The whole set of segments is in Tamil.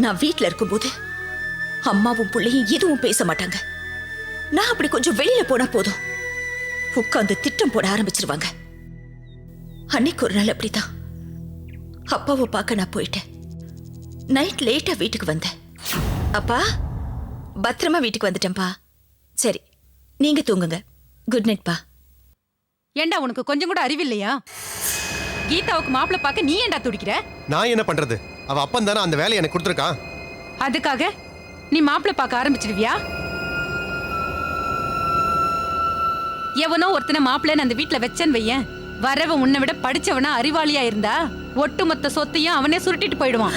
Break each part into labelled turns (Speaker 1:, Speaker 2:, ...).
Speaker 1: நான் வீட்ல இருக்கும்போது அம்மாவும் பிள்ளையும் எதுவும் பேச மாட்டாங்க. நான் அப்படி கொஞ்சம் வெளியில போனா போதும் உட்கார்ந்து திட்டம் போட ஆரம்பிச்சிருவாங்க. அன்னைக்கு ஒரு நாள் அப்படிதான் அப்பாவை பார்க்க நான் போயிட்டேன். நைட் லேட்டா வீட்டுக்கு வந்தேன். அப்பா, பத்திரமா வீட்டுக்கு வந்துட்டேன்பா. சரி, நீங்க தூங்குங்க. குட் நைட் பா.
Speaker 2: ஏண்டா உனக்கு கொஞ்சம் கூட அறிவில்லையா? கீதாவுக்கு மாப்பிள்ள பார்க்க நீ ஏண்டா துடிக்கிற?
Speaker 3: நான் என்ன பண்றது? அவ அப்பன் தானே அந்த வேலையை எனக்கு கொடுத்துருக்கான்.
Speaker 2: அதுக்காக நீ மாப்பிள்ள பார்க்க ஆரம்பிச்சிடுவியா? எவனோ ஒருத்தனை மாப்பிள்ளன்னு அந்த வீட்டுல வச்சேன்னு வையன், வரவன் உன்னை விட படிச்சவனா அறிவாளியா இருந்தா ஒட்டுமொத்த சொத்தையும் அவனே சுருட்டிட்டு போயிடுவான்.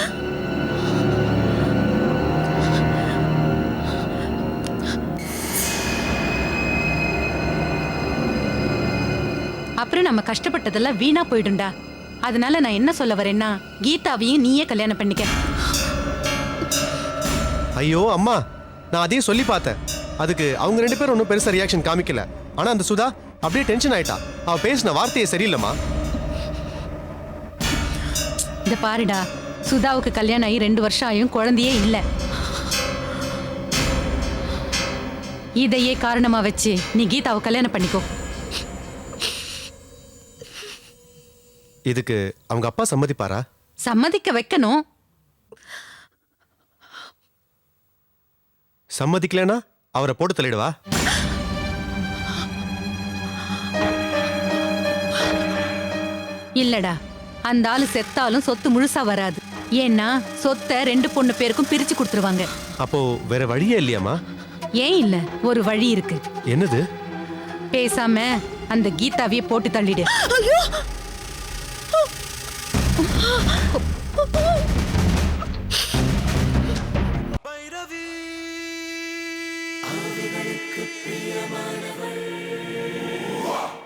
Speaker 2: அப்புறம் நம்ம கஷ்டப்பட்டதெல்லாம் வீணா போயிடும்டா. அதனால நான் என்ன சொல்ல வரேன்னா, கீதாவையும் நீயே கல்யாணம் பண்ணிக்க.
Speaker 3: ஐயோ அம்மா, நான் அதையும் சொல்லி பார்த்தேன். அதுக்கு அவங்க 2 பேரும் ஒன்றும் பெருசா ரியாக்ஷன் காமிக்கல. ஆனா அந்த சுதா அப்படியே டென்ஷன் ஆயிட்டா. அவ பேசின வார்த்தையே சரியில்லைம்மா.
Speaker 2: இந்த பாருடா, சுதாவுக்கு கல்யாணம் ஆகி 2 வருஷம் ஆயும் குழந்தையே இல்ல. இதையே காரணமா வச்சு நீ கீதாவை கல்யாணம் பண்ணிக்கோ.
Speaker 3: இதுக்கு அவங்க அப்பா சம்மதிப்பாரா?
Speaker 2: சம்மதிக்க வைக்கணும்.
Speaker 3: சம்மதிக்கலனா அவரை போட்டு தள்ளிடுவா.
Speaker 2: இல்லடா, அந்த ஆளு செத்தாலும் சொத்து முழுசா வராது. ஏன்னா சொத்தை 2 பொண்ணு பேருக்கும் பிரிச்சு கொடுத்துருவாங்க.
Speaker 3: அப்போ வேற வழியே இல்லையாமா?
Speaker 2: ஏன் இல்ல, ஒரு வழி இருக்கு.
Speaker 3: என்னது?
Speaker 2: பேசாம அந்த கீதாவையே போட்டு தள்ளிடு.
Speaker 4: பைரவி